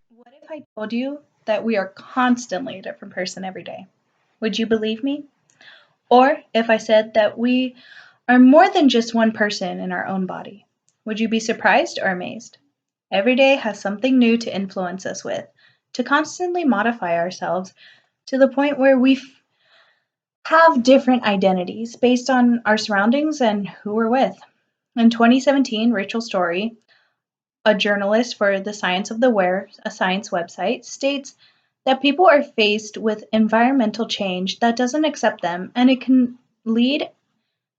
What if I told you that we are constantly a different person every day? Would you believe me? Or if I said that we are more than just one person in our own body, would you be surprised or amazed? Every day has something new to influence us with, to constantly modify ourselves to the point where we have different identities based on our surroundings and who we're with. In 2017, Rachel Story, a journalist for the Science of the Wear, a science website, states that people are faced with environmental change that doesn't accept them, and it can lead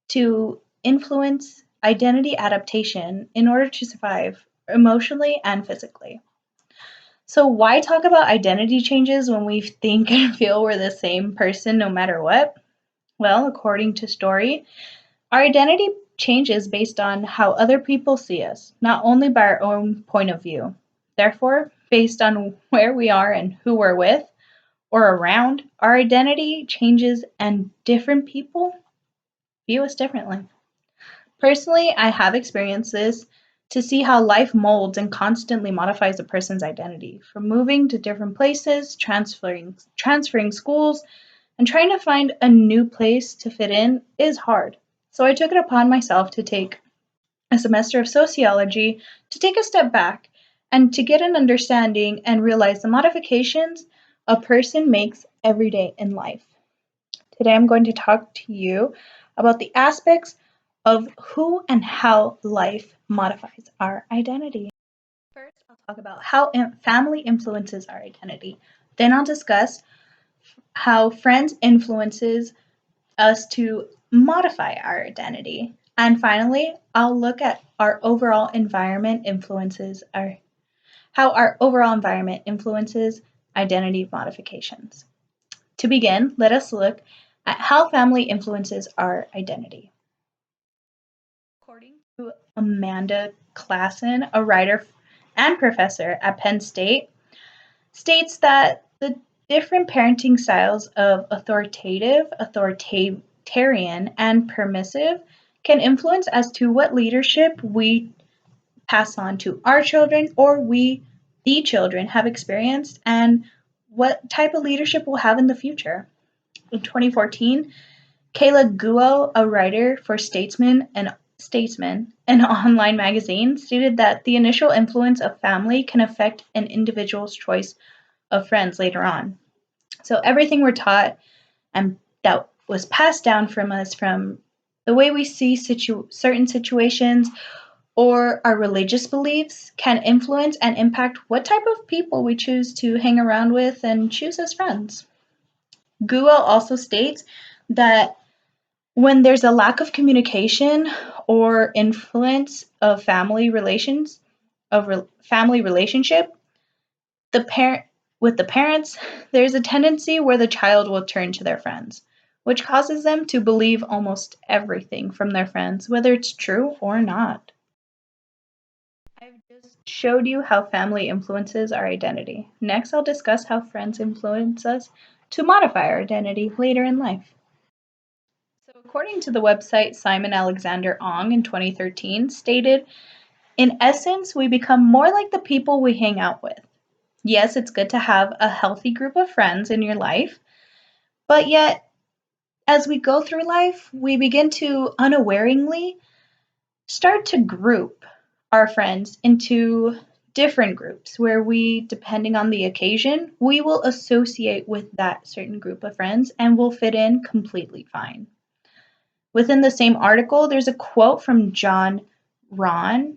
to influence identity adaptation in order to survive emotionally and physically. So, why talk about identity changes when we think and feel we're the same person no matter what? Well, according to Story, our identity changes based on how other people see us, not only by our own point of view. Therefore, based on where we are and who we're with or around, our identity changes and different people view us differently. Personally, I have experienced this to see how life molds and constantly modifies a person's identity, from moving to different places, transferring schools, and trying to find a new place to fit in is hard. So I took it upon myself to take a semester of sociology to take a step back and to get an understanding and realize the modifications a person makes every day in life. Today I'm going to talk to you about the aspects of who and how life modifies our identity. First, I'll talk about how family influences our identity. Then I'll discuss how friends influences us to modify our identity. And finally, I'll look at our overall environment influences our how our overall environment influences identity modifications. To begin, let us look at how family influences our identity. According to Amanda Klassen, a writer and professor at Penn State, states that the different parenting styles of authoritative, authoritarian, and permissive can influence as to what leadership we pass on to our children or the children, have experienced and what type of leadership we'll have in the future. In 2014, Kayla Guo, a writer for Statesman, an online magazine, stated that the initial influence of family can affect an individual's choice of friends later on. So everything we're taught and that was passed down from us from the way we see certain situations or our religious beliefs can influence and impact what type of people we choose to hang around with and choose as friends. Guo also states that when there's a lack of communication or influence of family relationship, the parent with the parents, there's a tendency where the child will turn to their friends, which causes them to believe almost everything from their friends, whether it's true or not. I've just showed you how family influences our identity. Next, I'll discuss how friends influence us to modify our identity later in life. So, according to the website Simon Alexander Ong in 2013, stated, in essence, we become more like the people we hang out with. Yes, it's good to have a healthy group of friends in your life, but yet, as we go through life, we begin to unawareingly start to group our friends into different groups where we, depending on the occasion, we will associate with that certain group of friends and will fit in completely fine. Within the same article, there's a quote from John Ron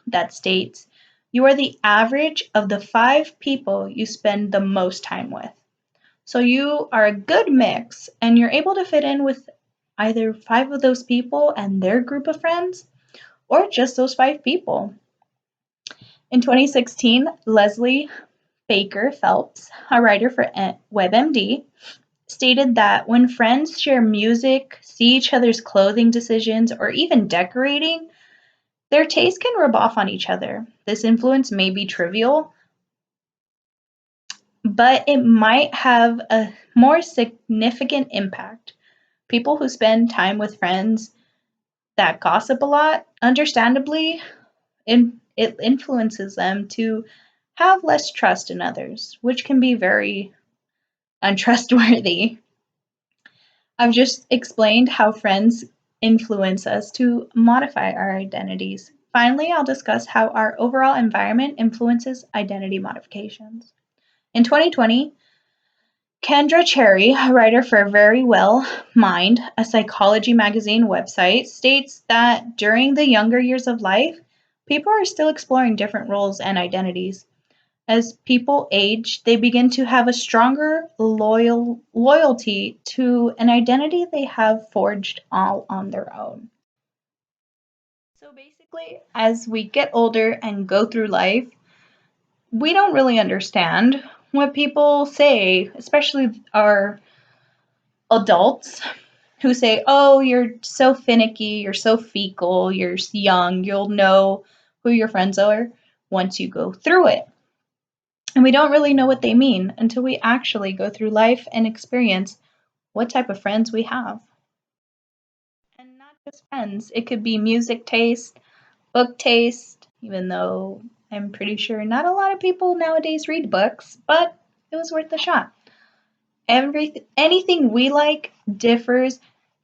that states, you are the average of the 5 people you spend the most time with. So you are a good mix and you're able to fit in with either 5 of those people and their group of friends or just those 5 people. In 2016, Leslie Baker Phelps, a writer for WebMD, stated that when friends share music, see each other's clothing decisions, or even decorating, their tastes can rub off on each other. This influence may be trivial, but it might have a more significant impact. People who spend time with friends that gossip a lot, understandably, it influences them to have less trust in others, which can be very untrustworthy. I've just explained how friends influence us to modify our identities. Finally, I'll discuss how our overall environment influences identity modifications. In 2020, Kendra Cherry, a writer for Very Well Mind, a psychology magazine website, states that during the younger years of life, people are still exploring different roles and identities. As people age, they begin to have a stronger loyalty to an identity they have forged all on their own. So basically, as we get older and go through life, we don't really understand what people say, especially our adults who say, "Oh, you're so finicky, you're so fecal, you're young, you'll know who your friends are once you go through it." And we don't really know what they mean until we actually go through life and experience what type of friends we have. And not just friends, it could be music taste, book taste, even though I'm pretty sure not a lot of people nowadays read books, but it was worth a shot. Anything we like differs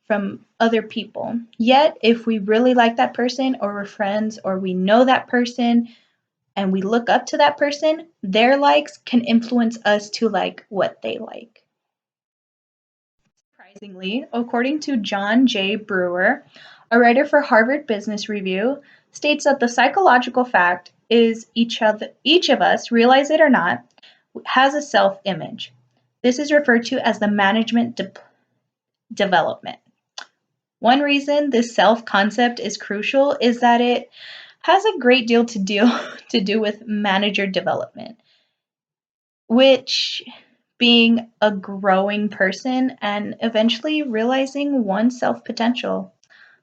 from other people. Yet, if we really like that person or we're friends or we know that person and we look up to that person, their likes can influence us to like what they like. Surprisingly, according to John J. Brewer, a writer for Harvard Business Review, states that the psychological fact is each of us, realize it or not, has a self-image. This is referred to as the management development. One reason this self-concept is crucial is that it has a great deal to do with manager development, which being a growing person and eventually realizing one's self potential.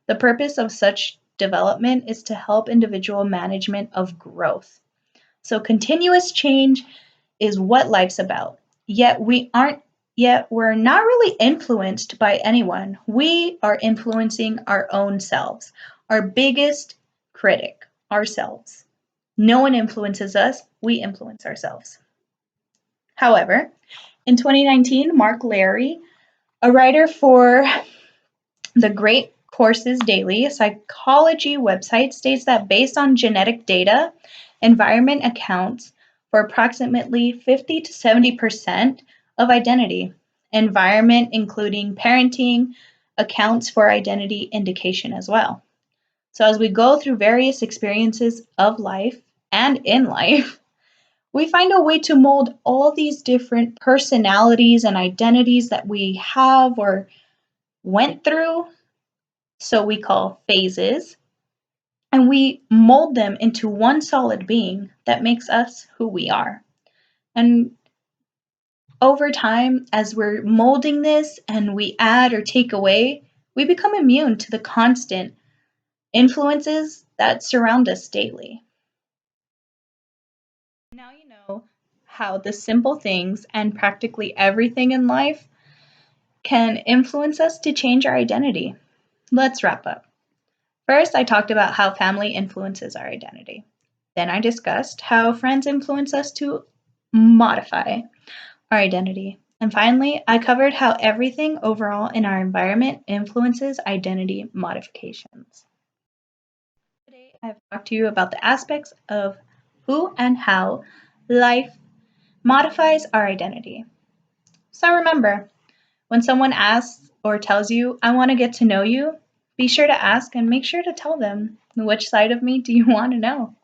The purpose of such development is to help individual management of growth. So continuous change is what life's about. Yet we're not really influenced by anyone. We are influencing our own selves, our biggest critic, ourselves. No one influences us, we influence ourselves. However, in 2019, Mark Larry, a writer for the Great Courses Daily, a psychology website, states that based on genetic data, environment accounts for approximately 50 to 70% of identity. Environment, including parenting, accounts for identity indication as well. So, as we go through various experiences of life and in life, we find a way to mold all these different personalities and identities that we have or went through, so we call phases, and we mold them into one solid being that makes us who we are. And over time, as we're molding this and we add or take away, we become immune to the constant influences that surround us daily. Now you know how the simple things and practically everything in life can influence us to change our identity. Let's wrap up. First, I talked about how family influences our identity. Then I discussed how friends influence us to modify our identity. And finally, I covered how everything overall in our environment influences identity modifications. Today, I've talked to you about the aspects of who and how life modifies our identity. So remember, when someone asks or tells you, "I want to get to know you," be sure to ask and make sure to tell them, which side of me do you want to know?